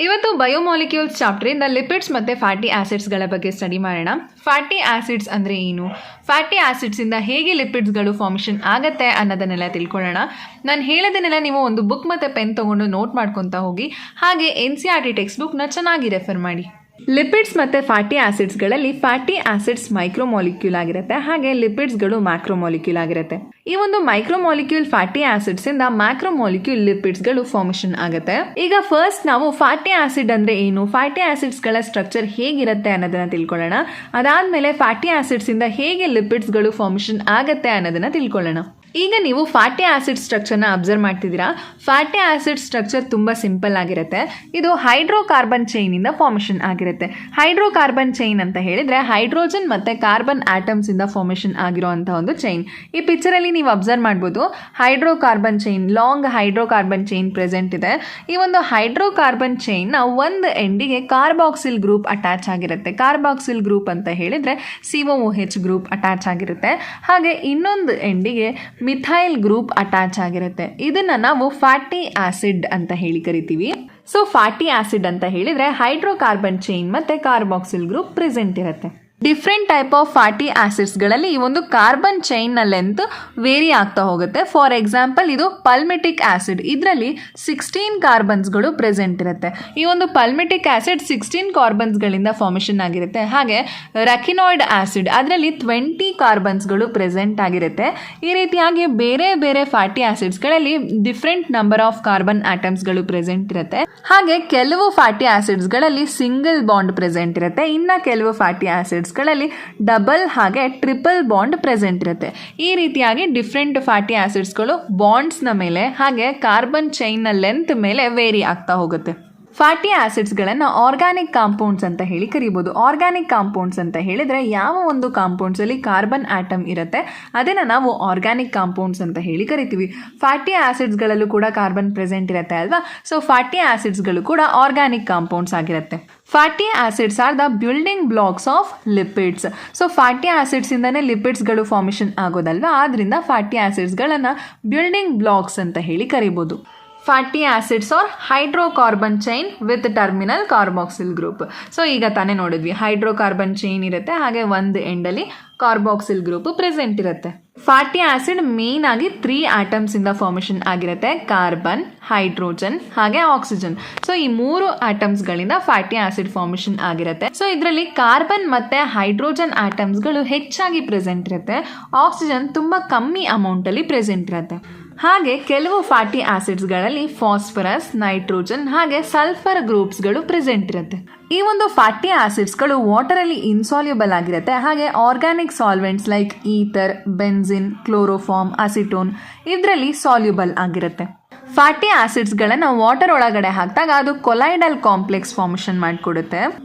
ಇವತ್ತು biomolecules ಚಾಪ್ಟರಿಂದ lipids ಮತ್ತು fatty ಆಸಿಡ್ಸ್ಗಳ ಬಗ್ಗೆ ಸ್ಟಡಿ ಮಾಡೋಣ. ಫ್ಯಾಟಿ ಆಸಿಡ್ಸ್ ಅಂದರೆ ಏನು, ಫ್ಯಾಟಿ ಆಸಿಡ್ಸಿಂದ ಹೇಗೆ ಲಿಪಿಡ್ಸ್ಗಳು ಫಾರ್ಮೇಷನ್ ಆಗುತ್ತೆ ಅನ್ನೋದನ್ನೆಲ್ಲ ತಿಳ್ಕೊಳ್ಳೋಣ. ನಾನು ಹೇಳೋದನ್ನೆಲ್ಲ ನೀವು ಒಂದು ಬುಕ್ ಮತ್ತು ಪೆನ್ ತೊಗೊಂಡು ನೋಟ್ ಮಾಡ್ಕೊತಾ ಹೋಗಿ, ಹಾಗೆ NCERT ಟೆಕ್ಸ್ಟ್ ಬುಕ್ನ ಚೆನ್ನಾಗಿ ರೆಫರ್ ಮಾಡಿ. ಲಿಪಿಡ್ಸ್ ಮತ್ತು ಫ್ಯಾಟಿ ಆಸಿಡ್ಸ್ಗಳಲ್ಲಿ ಫ್ಯಾಟಿ ಆಸಿಡ್ಸ್ ಮೈಕ್ರೋಮಾಲಿಕ್ಯೂಲ್ ಆಗಿರುತ್ತೆ, ಹಾಗೆ ಲಿಪಿಡ್ಸ್ಗಳು ಮ್ಯಾಕ್ರೋಮಾಲಿಕ್ಯೂಲ್ ಆಗಿರುತ್ತೆ. ಈ ಒಂದು ಮೈಕ್ರೋಮಾಲಿಕ್ಯೂಲ್ ಫ್ಯಾಟಿ ಆಸಿಡ್ಸಿಂದ ಮ್ಯಾಕ್ರೋಮಾಲಿಕ್ಯೂಲ್ ಲಿಪಿಡ್ಸ್ಗಳು ಫಾರ್ಮೇಷನ್ ಆಗುತ್ತೆ. ಈಗ ಫಸ್ಟ್ ನಾವು ಫ್ಯಾಟಿ ಆಸಿಡ್ ಅಂದರೆ ಏನು, ಫ್ಯಾಟಿ ಆಸಿಡ್ಸ್ಗಳ ಸ್ಟ್ರಕ್ಚರ್ ಹೇಗಿರುತ್ತೆ ಅನ್ನೋದನ್ನ ತಿಳ್ಕೊಳ್ಳೋಣ. ಅದಾದಮೇಲೆ ಫ್ಯಾಟಿ ಆಸಿಡ್ಸಿಂದ ಹೇಗೆ ಲಿಪಿಡ್ಸ್ಗಳು ಫಾರ್ಮೇಷನ್ ಆಗುತ್ತೆ ಅನ್ನೋದನ್ನ ತಿಳ್ಕೊಳ್ಳೋಣ. ಈಗ ನೀವು ಫ್ಯಾಟಿ ಆಸಿಡ್ ಸ್ಟ್ರಕ್ಚರ್ನ ಅಬ್ಸರ್ವ್ ಮಾಡ್ತಿದ್ದೀರಾ. ಫ್ಯಾಟಿ ಆಸಿಡ್ ಸ್ಟ್ರಕ್ಚರ್ ತುಂಬ ಸಿಂಪಲ್ ಆಗಿರುತ್ತೆ. ಇದು ಹೈಡ್ರೋಕಾರ್ಬನ್ ಚೈನಿಂದ ಫಾರ್ಮೇಷನ್ ಆಗಿರುತ್ತೆ. ಹೈಡ್ರೋಕಾರ್ಬನ್ ಚೈನ್ ಅಂತ ಹೇಳಿದರೆ ಹೈಡ್ರೋಜನ್ ಮತ್ತು ಕಾರ್ಬನ್ ಆಟಮ್ಸಿಂದ ಫಾರ್ಮೇಷನ್ ಆಗಿರೋವಂಥ ಒಂದು ಚೈನ್. ಈ ಪಿಕ್ಚರಲ್ಲಿ ನೀವು ಅಬ್ಸರ್ವ್ ಮಾಡ್ಬೋದು, hydrocarbon chain, long hydrocarbon chain present ಇದೆ. ಈ ಒಂದು ಹೈಡ್ರೋಕಾರ್ಬನ್ ಚೈನ್ನ ಒಂದು ಎಂಡಿಗೆ ಕಾರ್ಬಾಕ್ಸಿಲ್ ಗ್ರೂಪ್ ಅಟ್ಯಾಚ್ ಆಗಿರುತ್ತೆ. ಕಾರ್ಬಾಕ್ಸಿಲ್ ಗ್ರೂಪ್ ಅಂತ ಹೇಳಿದರೆ COOH ಗ್ರೂಪ್ ಅಟ್ಯಾಚ್ ಆಗಿರುತ್ತೆ. ಹಾಗೆ ಇನ್ನೊಂದು ಎಂಡಿಗೆ ಮಿಥೈಲ್ ಗ್ರೂಪ್ ಅಟ್ಯಾಚ್ ಆಗಿರುತ್ತೆ. ಇದನ್ನ ನಾವು ಫ್ಯಾಟಿ ಆಸಿಡ್ ಅಂತ ಹೇಳಿ ಕರಿತೀವಿ. ಸೊ ಫ್ಯಾಟಿ ಆಸಿಡ್ ಅಂತ ಹೇಳಿದ್ರೆ ಹೈಡ್ರೋಕಾರ್ಬನ್ ಚೈನ್ ಮತ್ತೆ ಕಾರ್ಬಾಕ್ಸಿಲ್ ಗ್ರೂಪ್ ಪ್ರೆಸೆಂಟ್ ಇರುತ್ತೆ. ಡಿಫ್ರೆಂಟ್ ಟೈಪ್ ಆಫ್ ಫ್ಯಾಟಿ ಆಸಿಡ್ಸ್ಗಳಲ್ಲಿ ಈ ಒಂದು ಕಾರ್ಬನ್ ಚೈನ್ನ ಲೆಂತ್ ವೇರಿ ಆಗ್ತಾ ಹೋಗುತ್ತೆ. ಫಾರ್ ಎಕ್ಸಾಂಪಲ್ ಇದು ಪಲ್ಮಿಟಿಕ್ ಆಸಿಡ್, ಇದರಲ್ಲಿ 16 ಕಾರ್ಬನ್ಸ್ಗಳು ಪ್ರೆಸೆಂಟ್ ಇರುತ್ತೆ. ಈ ಒಂದು ಪಲ್ಮಿಟಿಕ್ ಆಸಿಡ್ 16 ಕಾರ್ಬನ್ಸ್ಗಳಿಂದ ಫಾರ್ಮೇಷನ್ ಆಗಿರುತ್ತೆ. ಹಾಗೆ ರಕಿನಾಯ್ಡ್ ಆಸಿಡ್, ಅದರಲ್ಲಿ 20 ಕಾರ್ಬನ್ಸ್ಗಳು ಪ್ರೆಸೆಂಟ್ ಆಗಿರುತ್ತೆ. ಈ ರೀತಿಯಾಗಿ ಬೇರೆ ಬೇರೆ ಫ್ಯಾಟಿ ಆಸಿಡ್ಸ್ಗಳಲ್ಲಿ ಡಿಫ್ರೆಂಟ್ ನಂಬರ್ ಆಫ್ ಕಾರ್ಬನ್ ಆಟಮ್ಸ್ಗಳು ಪ್ರೆಸೆಂಟ್ ಇರುತ್ತೆ. ಹಾಗೆ ಕೆಲವು ಫ್ಯಾಟಿ ಆಸಿಡ್ಸ್ಗಳಲ್ಲಿ ಸಿಂಗಲ್ ಬಾಂಡ್ ಪ್ರೆಸೆಂಟ್ ಇರುತ್ತೆ, ಇನ್ನು ಕೆಲವು ಫ್ಯಾಟಿ ಆಸಿಡ್ಸ್ಗಳಲ್ಲಿ ಡಬಲ್ ಹಾಗೆ ಟ್ರಿಪಲ್ ಬಾಂಡ್ ಪ್ರೆಸೆಂಟ್ ಇರುತ್ತೆ. ಈ ರೀತಿಯಾಗಿ ಡಿಫ್ರೆಂಟ್ ಫ್ಯಾಟಿ ಆಸಿಡ್ಸ್ಗಳು ಬಾಂಡ್ಸ್ನ ಮೇಲೆ ಹಾಗೆ ಕಾರ್ಬನ್ ಚೈನ್ನ ಲೆಂತ್ ಮೇಲೆ ವೇರಿ ಆಗ್ತಾ ಹೋಗುತ್ತೆ. ಫ್ಯಾಟಿ ಆಸಿಡ್ಸ್ಗಳನ್ನು ಆರ್ಗ್ಯಾನಿಕ್ ಕಾಂಪೌಂಡ್ಸ್ ಅಂತ ಹೇಳಿ ಕರಿಬೋದು. ಆರ್ಗ್ಯಾನಿಕ್ ಕಾಂಪೌಂಡ್ಸ್ ಅಂತ ಹೇಳಿದರೆ ಯಾವ ಒಂದು ಕಾಂಪೌಂಡ್ಸಲ್ಲಿ ಕಾರ್ಬನ್ ಆಟಮ್ ಇರುತ್ತೆ ಅದನ್ನು ನಾವು ಆರ್ಗ್ಯಾನಿಕ್ ಕಾಂಪೌಂಡ್ಸ್ ಅಂತ ಹೇಳಿ ಕರಿತೀವಿ. ಫ್ಯಾಟಿ ಆಸಿಡ್ಸ್ಗಳಲ್ಲೂ ಕೂಡ ಕಾರ್ಬನ್ ಪ್ರೆಸೆಂಟ್ ಇರುತ್ತೆ ಅಲ್ವಾ. ಸೊ ಫ್ಯಾಟಿ ಆಸಿಡ್ಸ್ಗಳು ಕೂಡ ಆರ್ಗ್ಯಾನಿಕ್ ಕಾಂಪೌಂಡ್ಸ್ ಆಗಿರುತ್ತೆ. Fatty acids are the building blocks of lipids. So fatty ಆಸಿಡ್ಸಿಂದನೇ ಲಿಪಿಡ್ಸ್ಗಳು ಫಾರ್ಮೇಷನ್ ಆಗೋದಲ್ವಾ, ಆದ್ದರಿಂದ ಫ್ಯಾಟಿ ಆಸಿಡ್ಸ್ಗಳನ್ನು ಬಿಲ್ಡಿಂಗ್ ಬ್ಲಾಕ್ಸ್ ಅಂತ ಹೇಳಿ ಕರಿಬೋದು. Fatty acids are hydrocarbon chain with terminal carboxyl group. So ಈಗ ತಾನೇ ನೋಡಿದ್ವಿ, ಹೈಡ್ರೋಕಾರ್ಬನ್ ಚೈನ್ ಇರುತ್ತೆ, ಹಾಗೆ ಒಂದು ಎಂಡಲ್ಲಿ ಕಾರ್ಬಾಕ್ಸಿಲ್ ಗ್ರೂಪ್ ಪ್ರೆಸೆಂಟ್ ಇರುತ್ತೆ. ಫ್ಯಾಟಿ ಆಸಿಡ್ ಮೇನ್ ಆಗಿ 3 ಆಟಮ್ಸ್ ಇಂದ ಫಾರ್ಮೇಷನ್ ಆಗಿರುತ್ತೆ, ಕಾರ್ಬನ್, ಹೈಡ್ರೋಜನ್ ಹಾಗೆ ಆಕ್ಸಿಜನ್. ಸೊ ಈ 3 ಆಟಮ್ಸ್ಗಳಿಂದ ಫ್ಯಾಟಿ ಆಸಿಡ್ ಫಾರ್ಮೇಷನ್ ಆಗಿರುತ್ತೆ. ಸೊ ಇದರಲ್ಲಿ ಕಾರ್ಬನ್ ಮತ್ತೆ ಹೈಡ್ರೋಜನ್ ಆಟಮ್ಸ್ಗಳು ಹೆಚ್ಚಾಗಿ ಪ್ರೆಸೆಂಟ್ ಇರುತ್ತೆ, ಆಕ್ಸಿಜನ್ ತುಂಬಾ ಕಮ್ಮಿ ಅಮೌಂಟ್ ಅಲ್ಲಿ ಪ್ರೆಸೆಂಟ್ ಇರುತ್ತೆ. ಹಾಗೆ ಕೆಲವು ಫ್ಯಾಟಿ ಆಸಿಡ್ಸ್ಗಳಲ್ಲಿ ಫಾಸ್ಫರಸ್, ನೈಟ್ರೋಜನ್ ಹಾಗೆ ಸಲ್ಫರ್ ಗ್ರೂಪ್ಸ್ಗಳು ಪ್ರೆಸೆಂಟ್ ಇರುತ್ತೆ. ಈ ಒಂದು ಫ್ಯಾಟಿ ಆಸಿಡ್ಸ್ಗಳು ವಾಟರಲ್ಲಿ ಇನ್ಸಾಲ್ಯುಬಲ್ ಆಗಿರುತ್ತೆ. ಹಾಗೆ organic solvents like ether, benzene, chloroform, acetone ಇದರಲ್ಲಿ ಸಾಲ್ಯುಬಲ್ ಆಗಿರುತ್ತೆ. ಫ್ಯಾಟಿ ಆಸಿಡ್ಸ್ಗಳನ್ನು ವಾಟರ್ ಒಳಗಡೆ ಹಾಕಿದಾಗ ಅದು ಕೊಲೈಡಲ್ ಕಾಂಪ್ಲೆಕ್ಸ್ ಫಾರ್ಮೇಷನ್ ಮಾಡಿಕೊಡುತ್ತೆ.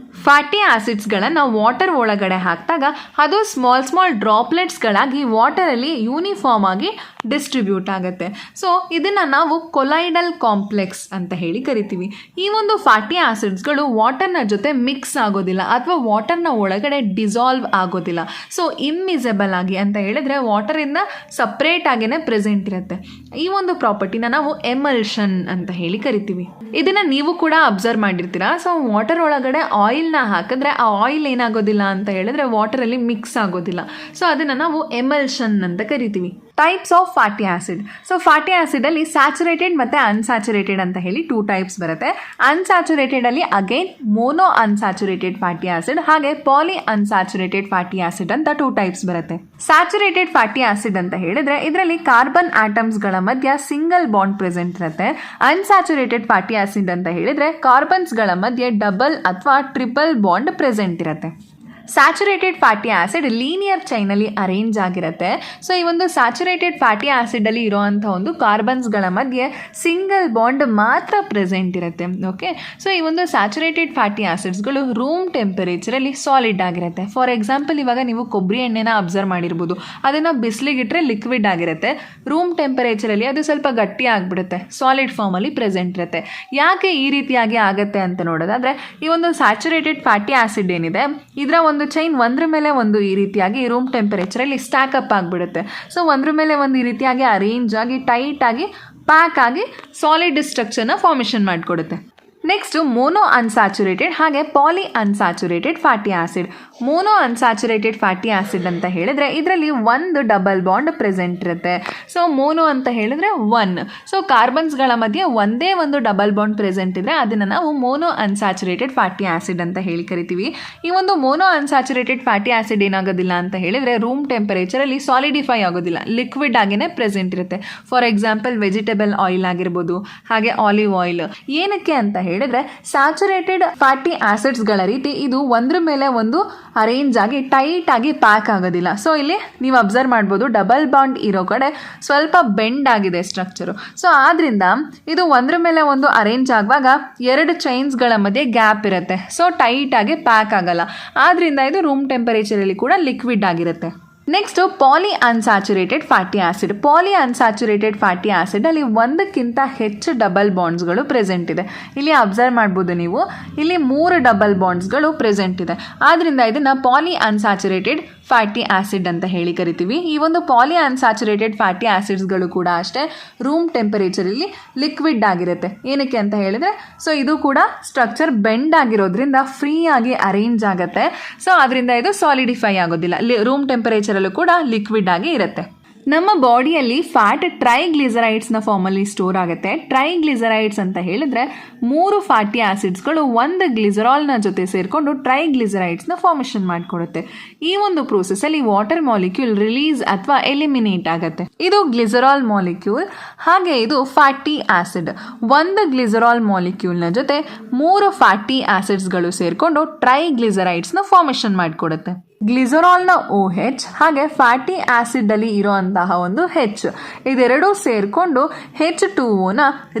ಫ್ಯಾಟಿ ಆಸಿಡ್ಸ್ಗಳನ್ನು ವಾಟರ್ ಒಳಗಡೆ ಹಾಕಿದಾಗ ಅದು ಸ್ಮಾಲ್ ಸ್ಮಾಲ್ ಡ್ರಾಪ್ಲೆಟ್ಸ್ಗಳಾಗಿ ವಾಟರಲ್ಲಿ ಯೂನಿಫಾರ್ಮ್ ಆಗಿ ಡಿಸ್ಟ್ರಿಬ್ಯೂಟ್ ಆಗುತ್ತೆ. ಸೊ ಇದನ್ನು ನಾವು ಕೊಲೈಡಲ್ ಕಾಂಪ್ಲೆಕ್ಸ್ ಅಂತ ಹೇಳಿ ಕರಿತೀವಿ. ಈ ಒಂದು ಫ್ಯಾಟಿ ಆಸಿಡ್ಸ್ಗಳು ವಾಟರ್ನ ಜೊತೆ ಮಿಕ್ಸ್ ಆಗೋದಿಲ್ಲ ಅಥವಾ ವಾಟರ್ನ ಒಳಗಡೆ ಡಿಸಾಲ್ವ್ ಆಗೋದಿಲ್ಲ. ಸೊ ಇಮ್ಮಿಸಬಲ್ ಆಗಿ ಅಂತ ಹೇಳಿದ್ರೆ ವಾಟರಿಂದ ಸಪ್ರೇಟ್ ಆಗೇನೆ ಪ್ರೆಸೆಂಟ್ ಇರುತ್ತೆ. ಈ ಒಂದು ಪ್ರಾಪರ್ಟಿನ ನಾವು ಎಮಲ್ಷನ್ ಅಂತ ಹೇಳಿ ಕರಿತೀವಿ. ಇದನ್ನ ನೀವು ಕೂಡ ಅಬ್ಸರ್ವ್ ಮಾಡಿರ್ತೀರಾ. ಸೊ ವಾಟರ್ ಒಳಗಡೆ ಆಯಿಲ್ನ ಹಾಕಿದ್ರೆ ಆ ಆಯಿಲ್ ಏನಾಗೋದಿಲ್ಲ ಅಂತ ಹೇಳಿದ್ರೆ ವಾಟರಲ್ಲಿ ಮಿಕ್ಸ್ ಆಗೋದಿಲ್ಲ. ಸೊ ಅದನ್ನ ನಾವು ಎಮಲ್ಷನ್ ಅಂತ ಕರಿತೀವಿ. Types of fatty acid. So fatty acid ಅಲ್ಲಿ ಸ್ಯಾಚುರೇಟೆಡ್ ಮತ್ತೆ ಅನ್ಸ್ಯಾಚುರೇಟೆಡ್ ಅಂತ ಹೇಳಿ 2 ಟೈಪ್ಸ್ ಬರುತ್ತೆ. ಅನ್ಸ್ಯಾಚುರೇಟೆಡ್ ಅಲ್ಲಿ again mono unsaturated fatty acid ಹಾಗೆ ಪಾಲಿ ಅನ್ಸ್ಯಾಚುರೇಟೆಡ್ ಫ್ಯಾಟಿ ಆಸಿಡ್ ಅಂತ 2 ಟೈಪ್ಸ್ ಬರುತ್ತೆ. ಸ್ಯಾಚುರೇಟೆಡ್ ಫ್ಯಾಟಿ ಆಸಿಡ್ ಅಂತ ಹೇಳಿದ್ರೆ ಇದರಲ್ಲಿ ಕಾರ್ಬನ್ ಆಟಮ್ಸ್ಗಳ ಮಧ್ಯ ಸಿಂಗಲ್ ಬಾಂಡ್ ಪ್ರೆಸೆಂಟ್ ಇರುತ್ತೆ. ಅನ್ಸ್ಯಾಚುರೇಟೆಡ್ ಫ್ಯಾಟಿ ಆಸಿಡ್ ಅಂತ ಹೇಳಿದ್ರೆ ಕಾರ್ಬನ್ಸ್ಗಳ ಮಧ್ಯೆ ಡಬಲ್ ಅಥವಾ ಟ್ರಿಪಲ್ ಬಾಂಡ್ ಪ್ರೆಸೆಂಟ್ ಇರುತ್ತೆ. ಸ್ಯಾಚುರೇಟೆಡ್ ಫ್ಯಾಟಿ ಆಸಿಡ್ ಲೀನಿಯರ್ ಚೈನಲ್ಲಿ ಅರೇಂಜ್ ಆಗಿರುತ್ತೆ. ಸೊ ಈ ಒಂದು ಸ್ಯಾಚುರೇಟೆಡ್ ಫ್ಯಾಟಿ ಆಸಿಡಲ್ಲಿ ಇರೋವಂಥ ಒಂದು ಕಾರ್ಬನ್ಸ್ಗಳ ಮಧ್ಯೆ ಸಿಂಗಲ್ ಬಾಂಡ್ ಮಾತ್ರ ಪ್ರೆಸೆಂಟ್ ಇರುತ್ತೆ. ಓಕೆ, ಸೊ ಈ ಒಂದು ಸ್ಯಾಚುರೇಟೆಡ್ ಫ್ಯಾಟಿ ಆಸಿಡ್ಸ್ಗಳು ರೂಮ್ ಟೆಂಪರೇಚರಲ್ಲಿ ಸಾಲಿಡ್ ಆಗಿರುತ್ತೆ. ಫಾರ್ ಎಕ್ಸಾಂಪಲ್ ಇವಾಗ ನೀವು ಕೊಬ್ಬರಿ ಎಣ್ಣೆನ ಅಬ್ಸರ್ವ್ ಮಾಡಿರ್ಬೋದು, ಅದನ್ನು ಬಿಸಿಲಿಗಿಟ್ರೆ ಲಿಕ್ವಿಡ್ ಆಗಿರುತ್ತೆ, ರೂಮ್ ಟೆಂಪರೇಚರಲ್ಲಿ ಅದು ಸ್ವಲ್ಪ ಗಟ್ಟಿ ಆಗಿಬಿಡುತ್ತೆ, ಸಾಲಿಡ್ ಫಾರ್ಮಲ್ಲಿ ಪ್ರೆಸೆಂಟ್ ಇರುತ್ತೆ. ಯಾಕೆ ಈ ರೀತಿಯಾಗಿ ಆಗುತ್ತೆ ಅಂತ ನೋಡೋದಾದರೆ ಈ ಒಂದು ಸ್ಯಾಚುರೇಟೆಡ್ ಫ್ಯಾಟಿ ಆಸಿಡ್ ಏನಿದೆ ಇದರ ಒಂದು ಚೈನ್ ಒಂದ್ರ ಮೇಲೆ ಒಂದು ಈ ರೀತಿಯಾಗಿ ರೂಮ್ ಟೆಂಪರೇಚರಲ್ಲಿ ಸ್ಟ್ಯಾಕ್ ಅಪ್ ಆಗಿಬಿಡುತ್ತೆ. ಸೊ ಒಂದ್ರ ಮೇಲೆ ಒಂದು ಈ ರೀತಿಯಾಗಿ ಅರೇಂಜ್ ಆಗಿ ಟೈಟ್ ಆಗಿ ಪ್ಯಾಕ್ ಆಗಿ ಸಾಲಿಡ್ ಸ್ಟ್ರಕ್ಚರ್ನ ಫಾರ್ಮೇಷನ್ ಮಾಡಿಕೊಡುತ್ತೆ. ನೆಕ್ಸ್ಟ್ ಮೋನೋ ಅನ್ಸ್ಯಾಚುರೇಟೆಡ್ ಹಾಗೆ polyunsaturated fatty acid. Monounsaturated fatty acid ಅಂತ ಹೇಳಿದ್ರೆ ಇದರಲ್ಲಿ ಒಂದು ಡಬಲ್ ಬಾಂಡ್ ಪ್ರೆಸೆಂಟ್ ಇರುತ್ತೆ. ಸೊ ಮೋನೋ ಅಂತ ಹೇಳಿದ್ರೆ ಒನ್. ಸೊ ಕಾರ್ಬನ್ಸ್ಗಳ ಮಧ್ಯೆ ಒಂದೇ ಒಂದು ಡಬಲ್ ಬಾಂಡ್ ಪ್ರೆಸೆಂಟ್ ಇದ್ರೆ ಅದನ್ನು ನಾವು ಮೋನೋ ಅನ್ಸ್ಯಾಚುರೇಟೆಡ್ ಫ್ಯಾಟಿ ಆಸಿಡ್ ಅಂತ ಹೇಳಿ ಕರಿತೀವಿ. ಈ ಒಂದು ಮೋನೋ ಅನ್ಸ್ಯಾಚುರೇಟೆಡ್ ಫ್ಯಾಟಿ ಆಸಿಡ್ ಏನಾಗೋದಿಲ್ಲ ಅಂತ ಹೇಳಿದ್ರೆ ರೂಮ್ ಟೆಂಪರೇಚರಲ್ಲಿ ಸಾಲಿಡಿಫೈ ಆಗೋದಿಲ್ಲ, ಲಿಕ್ವಿಡ್ ಆಗೇನೆ ಪ್ರೆಸೆಂಟ್ ಇರುತ್ತೆ. ಫಾರ್ ಎಕ್ಸಾಂಪಲ್ ವೆಜಿಟೇಬಲ್ ಆಯಿಲ್ ಆಗಿರ್ಬೋದು, ಹಾಗೆ ಆಲಿವ್ ಆಯಿಲ್. ಏನಕ್ಕೆ ಅಂತ ಹೇಳಿದ್ರೆ ಸ್ಯಾಚುರೇಟೆಡ್ ಫ್ಯಾಟಿ ಆಸಿಡ್ಸ್ಗಳ ರೀತಿ ಇದು ಒಂದ್ರ ಮೇಲೆ ಒಂದು ಅರೇಂಜ್ ಆಗಿ ಟೈಟ್ ಆಗಿ ಪ್ಯಾಕ್ ಆಗೋದಿಲ್ಲ. ಸೊ ಇಲ್ಲಿ ನೀವು ಅಬ್ಸರ್ವ್ ಮಾಡ್ಬೋದು, ಡಬಲ್ ಬಾಂಡ್ ಇರೋ ಕಡೆ ಸ್ವಲ್ಪ ಬೆಂಡ್ ಆಗಿದೆ ಸ್ಟ್ರಕ್ಚರು. ಸೊ ಆದ್ರಿಂದ ಇದು ಒಂದ್ರ ಮೇಲೆ ಒಂದು ಅರೇಂಜ್ ಆಗುವಾಗ ಎರಡು ಚೈನ್ಸ್ಗಳ ಮಧ್ಯೆ ಗ್ಯಾಪ್ ಇರುತ್ತೆ. ಸೊ ಟೈಟ್ ಆಗಿ ಪ್ಯಾಕ್ ಆಗಲ್ಲ, ಆದ್ರಿಂದ ಇದು ರೂಮ್ ಟೆಂಪರೇಚರಲ್ಲಿ ಕೂಡ ಲಿಕ್ವಿಡ್ ಆಗಿರುತ್ತೆ. Next polyunsaturated fatty acid. Polyunsaturated fatty acid ಅಲ್ಲಿ ಒಂದಕ್ಕಿಂತ ಹೆಚ್ಚು ಡಬಲ್ ಬಾಂಡ್ಸ್ಗಳು ಪ್ರೆಸೆಂಟ್ ಇದೆ. ಇಲ್ಲಿ ಅಬ್ಸರ್ವ್ ಮಾಡ್ಬೋದು ನೀವು, ಇಲ್ಲಿ 3 ಡಬಲ್ ಬಾಂಡ್ಸ್ಗಳು ಪ್ರೆಸೆಂಟ್ ಇದೆ. ಆದ್ರಿಂದ ಇದನ್ನ ಪಾಲಿ ಅನ್ಸ್ಯಾಚುರೇಟೆಡ್ ಫ್ಯಾಟಿ ಆಸಿಡ್ ಅಂತ ಹೇಳಿ ಕರಿತೀವಿ. ಈ ಒಂದು ಪಾಲಿ ಅನ್ಸ್ಯಾಚುರೇಟೆಡ್ ಫ್ಯಾಟಿ ಆಸಿಡ್ಸ್ಗಳು ಕೂಡ ಅಷ್ಟೇ ರೂಮ್ ಟೆಂಪರೇಚರಲ್ಲಿ ಲಿಕ್ವಿಡ್ ಆಗಿರುತ್ತೆ. ಏನಕ್ಕೆ ಅಂತ ಹೇಳಿದ್ರೆ ಸೊ ಇದು ಕೂಡ ಸ್ಟ್ರಕ್ಚರ್ ಬೆಂಡ್ ಆಗಿರೋದ್ರಿಂದ ಫ್ರೀ ಆಗಿ ಅರೇಂಜ್ ಆಗುತ್ತೆ. ಸೊ ಅದರಿಂದ ಇದು ಸಾಲಿಡಿಫೈ ಆಗೋದಿಲ್ಲ, ರೂಮ್ ಟೆಂಪರೇಚರಲ್ಲೂ ಕೂಡ ಲಿಕ್ವಿಡ್ ಆಗಿ ಇರುತ್ತೆ. ನಮ್ಮ ಬಾಡಿಯಲ್ಲಿ ಫ್ಯಾಟ್ ಟ್ರೈಗ್ಲಿಸರೈಡ್ಸ್ನ ಫಾರ್ಮಲ್ಲಿ ಸ್ಟೋರ್ ಆಗುತ್ತೆ. ಟ್ರೈಗ್ಲಿಸರೈಡ್ಸ್ ಅಂತ ಹೇಳಿದ್ರೆ 3 ಫ್ಯಾಟಿ ಆಸಿಡ್ಸ್ಗಳು ಒಂದು ಗ್ಲಿಸರಾಲ್ನ ಜೊತೆ ಸೇರಿಕೊಂಡು ಟ್ರೈಗ್ಲಿಸರೈಡ್ಸ್ನ ಫಾರ್ಮೇಷನ್ ಮಾಡಿಕೊಡುತ್ತೆ. ಈ ಒಂದು ಪ್ರೋಸೆಸ್ಸಲ್ಲಿ ವಾಟರ್ ಮಾಲಿಕ್ಯೂಲ್ ರಿಲೀಸ್ ಅಥವಾ ಎಲಿಮಿನೇಟ್ ಆಗುತ್ತೆ. ಇದು ಗ್ಲಿಸರಾಲ್ ಮಾಲಿಕ್ಯೂಲ್. ಹಾಗೆ ಇದು ಫ್ಯಾಟಿ ಆಸಿಡ್. ಒಂದು ಗ್ಲಿಸರಾಲ್ ಮಾಲಿಕ್ಯೂಲ್ನ ಜೊತೆ 3 ಫ್ಯಾಟಿ ಆಸಿಡ್ಸ್ಗಳು ಸೇರಿಕೊಂಡು ಟ್ರೈಗ್ಲಿಸರೈಡ್ಸ್ನ ಫಾರ್ಮೇಷನ್ ಮಾಡಿಕೊಡುತ್ತೆ. ಗ್ಲಿಸರಾಲ್ನ OH ಹಾಗೆ ಫ್ಯಾಟಿ ಆಸಿಡ್ ಅಲ್ಲಿ ಇರುವಂತಹ ಒಂದು H, ಇದೆರಡೂ ಸೇರಿಕೊಂಡು H2O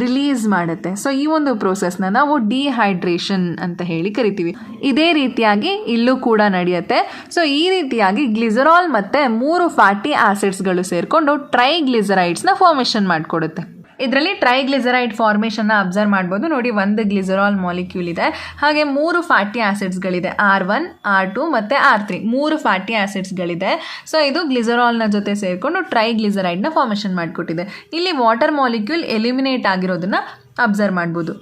ರಿಲೀಸ್ ಮಾಡುತ್ತೆ. ಸೊ ಈ ಒಂದು ಪ್ರೋಸೆಸ್ನ ನಾವು ಡಿಹೈಡ್ರೇಷನ್ ಅಂತ ಹೇಳಿ ಕರಿತೀವಿ. ಇದೇ ರೀತಿಯಾಗಿ ಇಲ್ಲೂ ಕೂಡ ನಡೆಯುತ್ತೆ. ಸೊ ಈ ರೀತಿಯಾಗಿ ಗ್ಲಿಸರಾಲ್ ಮತ್ತೆ 3 ಫ್ಯಾಟಿ ಆಸಿಡ್ಸ್ಗಳು ಸೇರಿಕೊಂಡು ಟ್ರೈಗ್ಲಿಸರೈಡ್ಸ್ನ ಫಾರ್ಮೇಷನ್ ಮಾಡಿಕೊಡುತ್ತೆ. ಇದರಲ್ಲಿ ಟ್ರೈಗ್ಲಿಸರೈಡ್ ಫಾರ್ಮೇಷನ್ನ ಅಬ್ಸರ್ವ್ ಮಾಡ್ಬೋದು. ನೋಡಿ, ಒಂದು ಗ್ಲಿಸರಾಲ್ ಮಾಲಿಕ್ಯೂಲ್ ಇದೆ, ಹಾಗೆ 3 ಫ್ಯಾಟಿ ಆಸಿಡ್ಸ್ಗಳಿದೆ, R1, R2 ಮತ್ತು R3 3 ಫ್ಯಾಟಿ ಆಸಿಡ್ಸ್ಗಳಿದೆ. ಸೊ ಇದು ಗ್ಲಿಸರಾಲ್ನ ಜೊತೆ ಸೇರಿಕೊಂಡು ಟ್ರೈಗ್ಲಿಸರೈಡ್ನ ಫಾರ್ಮೇಷನ್ ಮಾಡಿಕೊಟ್ಟಿದೆ. ಇಲ್ಲಿ ವಾಟರ್ ಮಾಲಿಕ್ಯೂಲ್ ಎಲಿಮಿನೇಟ್ ಆಗಿರೋದನ್ನ ಅಬ್ಸರ್ವ್ ಮಾಡ್ಬೋದು.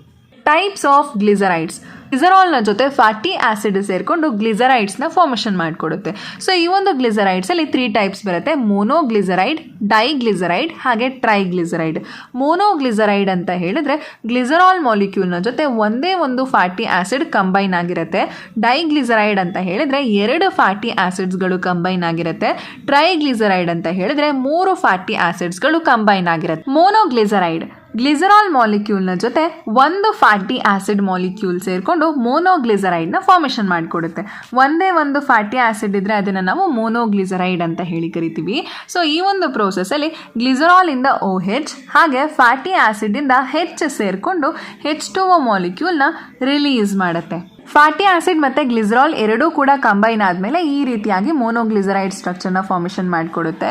Types of glycerides. ಗ್ಲಿಸರಾಲ್ನ ಜೊತೆ ಫ್ಯಾಟಿ ಆಸಿಡ್ ಸೇರಿಕೊಂಡು ಗ್ಲಿಸರೈಡ್ಸ್ನ ಫಾರ್ಮೇಷನ್ ಮಾಡಿಕೊಡುತ್ತೆ. ಸೊ ಈ ಒಂದು ಗ್ಲಿಸರೈಡ್ಸಲ್ಲಿ 3 ಟೈಪ್ಸ್ ಬರುತ್ತೆ: ಮೋನೋಗ್ಲಿಸರೈಡ್, ಡೈಗ್ಲಿಸರೈಡ್ ಹಾಗೆ ಟ್ರೈಗ್ಲಿಸರೈಡ್. ಮೋನೋಗ್ಲಿಸರೈಡ್ ಅಂತ ಹೇಳಿದ್ರೆ ಗ್ಲಿಸರಾಲ್ ಮಾಲಿಕ್ಯೂಲ್ನ ಜೊತೆ ಒಂದೇ ಒಂದು ಫ್ಯಾಟಿ ಆಸಿಡ್ ಕಂಬೈನ್ ಆಗಿರುತ್ತೆ. ಡೈಗ್ಲಿಸರೈಡ್ ಅಂತ ಹೇಳಿದ್ರೆ 2 ಫ್ಯಾಟಿ ಆಸಿಡ್ಸ್ಗಳು ಕಂಬೈನ್ ಆಗಿರುತ್ತೆ. ಟ್ರೈಗ್ಲಿಸರೈಡ್ ಅಂತ ಹೇಳಿದ್ರೆ 3 ಫ್ಯಾಟಿ ಆಸಿಡ್ಸ್ಗಳು ಕಂಬೈನ್ ಆಗಿರುತ್ತೆ. ಮೋನೋಗ್ಲಿಸರೈಡ್ ಗ್ಲಿಸರಾಲ್ ಮಾಲಿಕ್ಯೂಲ್ನ ಜೊತೆ ಒಂದು ಫ್ಯಾಟಿ ಆಸಿಡ್ ಮಾಲಿಕ್ಯೂಲ್ ಸೇರಿಕೊಂಡು ಮೋನೋಗ್ಲಿಸರೈಡ್ನ ಫಾರ್ಮೇಷನ್ ಮಾಡಿಕೊಡುತ್ತೆ. ಒಂದೇ ಒಂದು ಫ್ಯಾಟಿ ಆಸಿಡ್ ಇದ್ರೆ ಅದನ್ನು ನಾವು ಮೋನೋಗ್ಲಿಸರೈಡ್ ಅಂತ ಹೇಳಿ ಕರಿತೀವಿ. ಸೊ ಈ ಒಂದು ಪ್ರೋಸೆಸ್ಸಲ್ಲಿ ಗ್ಲಿಸರಾಲ್ ಇಂದ OH ಹಾಗೆ ಫ್ಯಾಟಿ ಆಸಿಡ್ ಇಂದ H ಸೇರಿಕೊಂಡು H2O ಮಾಲಿಕ್ಯೂಲ್ನ ರಿಲೀಸ್ ಮಾಡುತ್ತೆ. ಫ್ಯಾಟಿ ಆಸಿಡ್ ಮತ್ತು ಗ್ಲಿಸರಾಲ್ ಎರಡೂ ಕೂಡ ಕಂಬೈನ್ ಆದಮೇಲೆ ಈ ರೀತಿಯಾಗಿ ಮೋನೋಗ್ಲಿಸರೈಡ್ ಸ್ಟ್ರಕ್ಚರ್ನ ಫಾರ್ಮೇಷನ್ ಮಾಡಿಕೊಡುತ್ತೆ.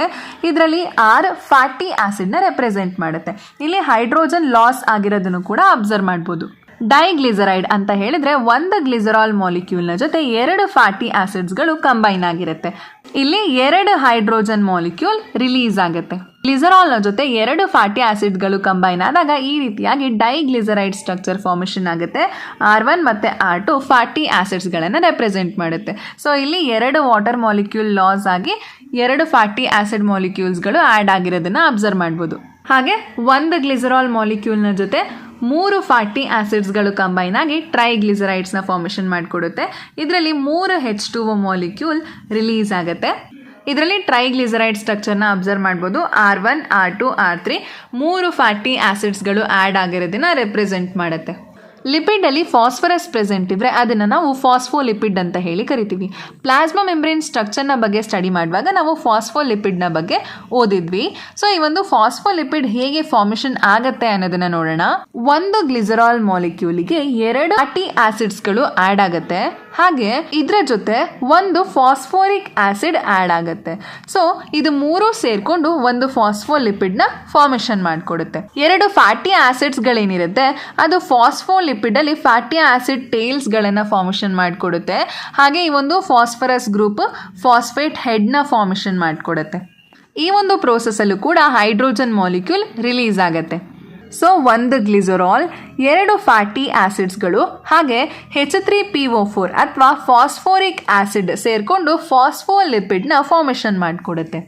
ಇದರಲ್ಲಿ R ಫ್ಯಾಟಿ ಆಸಿಡ್ನ ರೆಪ್ರೆಸೆಂಟ್ ಮಾಡುತ್ತೆ. ಇಲ್ಲಿ ಹೈಡ್ರೋಜನ್ ಲಾಸ್ ಆಗಿರೋದನ್ನು ಕೂಡ ಅಬ್ಸರ್ವ್ ಮಾಡ್ಬೋದು. ಡೈಗ್ಲಿಸರೈಡ್ ಅಂತ ಹೇಳಿದ್ರೆ ಒಂದು ಗ್ಲಿಸರಾಲ್ ಮಾಲಿಕ್ಯೂಲ್ನ ಜೊತೆ 2 ಫ್ಯಾಟಿ ಆಸಿಡ್ಸ್ಗಳು ಕಂಬೈನ್ ಆಗಿರುತ್ತೆ. ಇಲ್ಲಿ 2 ಹೈಡ್ರೋಜನ್ ಮಾಲಿಕ್ಯೂಲ್ ರಿಲೀಸ್ ಆಗುತ್ತೆ. ಗ್ಲಿಸರಾಲ್ನ ಜೊತೆ 2 ಫ್ಯಾಟಿ ಆಸಿಡ್ಗಳು ಕಂಬೈನ್ ಆದಾಗ ಈ ರೀತಿಯಾಗಿ ಡೈಗ್ಲಿಸರೈಡ್ ಸ್ಟ್ರಕ್ಚರ್ ಫಾರ್ಮೇಷನ್ ಆಗುತ್ತೆ. R1 ಮತ್ತು R2 ಫ್ಯಾಟಿ ಆಸಿಡ್ಸ್ಗಳನ್ನು ರೆಪ್ರೆಸೆಂಟ್ ಮಾಡುತ್ತೆ. ಸೊ ಇಲ್ಲಿ 2 ವಾಟರ್ ಮಾಲಿಕ್ಯೂಲ್ ಲಾಸ್ ಆಗಿ 2 ಫ್ಯಾಟಿ ಆಸಿಡ್ ಮಾಲಿಕ್ಯೂಲ್ಸ್ಗಳು ಆ್ಯಡ್ ಆಗಿರೋದನ್ನು ಅಬ್ಸರ್ವ್ ಮಾಡ್ಬೋದು. ಹಾಗೆ ಒಂದು ಗ್ಲಿಸರಾಲ್ ಮಾಲಿಕ್ಯೂಲ್ನ ಜೊತೆ 3 ಫ್ಯಾಟಿ ಆಸಿಡ್ಸ್ಗಳು ಕಂಬೈನ್ ಆಗಿ ಟ್ರೈಗ್ಲಿಸರೈಡ್ಸ್ನ ಫಾರ್ಮೇಷನ್ ಮಾಡಿಕೊಡುತ್ತೆ. ಇದರಲ್ಲಿ 3 H2O ಮಾಲಿಕ್ಯೂಲ್ ರಿಲೀಸ್ ಆಗುತ್ತೆ. ಇದರಲ್ಲಿ ಟ್ರೈಗ್ಲಿಸರೈಡ್ ಸ್ಟ್ರಕ್ಚರ್ನ ಅಬ್ಸರ್ವ್ ಮಾಡ್ಬೋದು. R1, R2, R3 3 ಫ್ಯಾಟಿ ಆಸಿಡ್ಸ್ಗಳು ಆ್ಯಡ್ ಆಗಿರೋದನ್ನ ರೆಪ್ರೆಸೆಂಟ್ ಮಾಡುತ್ತೆ. ಲಿಪಿಡಲ್ಲಿ ಫಾಸ್ಫರಸ್ ಪ್ರೆಸೆಂಟ್ ಇದ್ದರೆ ಅದನ್ನು ನಾವು ಫಾಸ್ಫೋಲಿಪಿಡ್ ಅಂತ ಹೇಳಿ ಕರಿತೀವಿ. ಪ್ಲಾಸ್ಮಾ ಮೆಂಬ್ರೇನ್ ಸ್ಟ್ರಕ್ಚರ್ನ ಬಗ್ಗೆ ಸ್ಟಡಿ ಮಾಡುವಾಗ ನಾವು ಫಾಸ್ಫೋಲಿಪಿಡ್ನ ಬಗ್ಗೆ ಓದಿದ್ವಿ. ಸೊ ಈ ಒಂದು ಫಾಸ್ಫೋಲಿಪಿಡ್ ಹೇಗೆ ಫಾರ್ಮೇಷನ್ ಆಗುತ್ತೆ ಅನ್ನೋದನ್ನ ನೋಡೋಣ. ಒಂದು ಗ್ಲಿಸರಾಲ್ ಮಾಲಿಕ್ಯೂಲಿಗೆ 2 ಫ್ಯಾಟಿ ಆಸಿಡ್ಸ್ಗಳು ಆ್ಯಡ್ ಆಗುತ್ತೆ. ಹಾಗೆ ಇದರ ಜೊತೆ ಒಂದು ಫಾಸ್ಫೋರಿಕ್ ಆಸಿಡ್ ಆ್ಯಡ್ ಆಗುತ್ತೆ. ಸೊ ಇದು 3 ಸೇರಿಕೊಂಡು ಒಂದು ಫಾಸ್ಫೋಲಿಪಿಡ್ನ ಫಾರ್ಮೇಷನ್ ಮಾಡಿಕೊಡುತ್ತೆ. 2 ಫ್ಯಾಟಿ ಆಸಿಡ್ಸ್ಗಳೇನಿರುತ್ತೆ ಅದು ಫಾಸ್ಫೋಲಿಪಿಡ್ ಅಲ್ಲಿ ಫ್ಯಾಟಿ ಆಸಿಡ್ ಟೇಲ್ಸ್ಗಳನ್ನು ಫಾರ್ಮೇಷನ್ ಮಾಡಿಕೊಡುತ್ತೆ. ಹಾಗೆ ಈ ಒಂದು ಫಾಸ್ಫರಸ್ ಗ್ರೂಪ್ ಫಾಸ್ಫೇಟ್ ಹೆಡ್ನ ಫಾರ್ಮೇಷನ್ ಮಾಡಿಕೊಡುತ್ತೆ. ಈ ಒಂದು ಪ್ರೋಸೆಸ್ಸಲ್ಲೂ ಕೂಡ ಹೈಡ್ರೋಜನ್ ಮಾಲಿಕ್ಯೂಲ್ ರಿಲೀಸ್ ಆಗುತ್ತೆ. ಸೊ ಒಂದು ಗ್ಲಿಸರಾಲ್, 2 ಫ್ಯಾಟಿ ಆಸಿಡ್ಸ್ಗಳು ಹಾಗೆ H3PO4 ಅಥವಾ ಫಾಸ್ಫೋರಿಕ್ ಆಸಿಡ್ ಸೇರಿಕೊಂಡು ಫಾಸ್ಫೋಲಿಪಿಡ್ನ ಫಾರ್ಮೇಷನ್ ಮಾಡಿಕೊಡುತ್ತೆ.